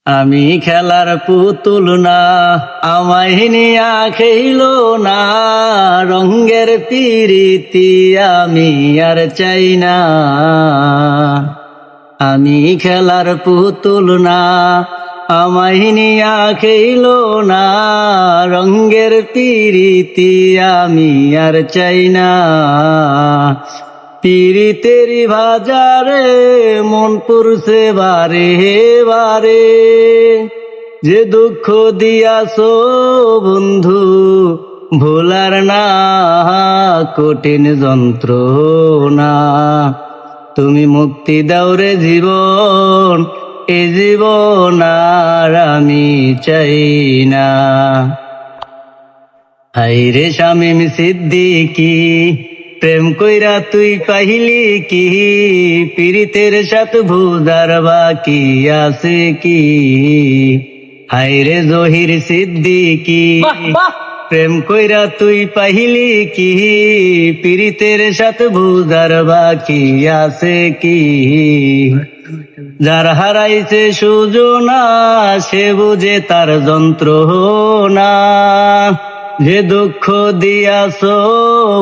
আমি খেলার পুতুল না, আমায় নিয়া খেইল না, রঙ্গের পিরিতি আমি আর চাই না। আমি খেলার পুতুল না, আমায় নিয়া খেইল না, রঙ্গের পিরিতি আমি আর চাই না। পিরিতেরি বাজারে মন পুরছে বারে বারে, যে দুঃখ দিয়াছো বন্ধু ভোলার না, কঠিন যন্ত্রণা। তুমি মুক্তি দাও রে জীবন, এ জীবন আর আমি চাই না। হাইরে শামীম সিদ্দিকী, প্রেম কইরা তুই পাইলি কি, পীড়িতের সাথ বুঝার বাকি আছে কি। হাইরে জহির সিদ্দিকী, প্রেম কইরা তুই পাইলি কি, পীড়িতের সাথ বুঝার বাকি আছে কি। যার হারাইছে সুজনা, সে বুঝে তার যন্ত্রণা, যে দুঃখ দিয়াছো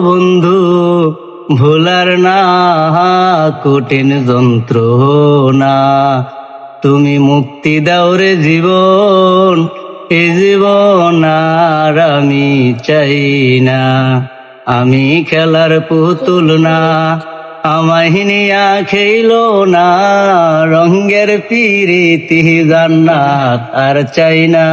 বন্ধু ভোলার না, কঠিন যন্ত্রণা। তুমি মুক্তি দাও রে জীবন, এ জীবন আর আমি চাই না। আমি খেলার পুতুল না, আমায় নিয়া খেইল না, রঙ্গের পিরিতি জান্নাত আর চাই না।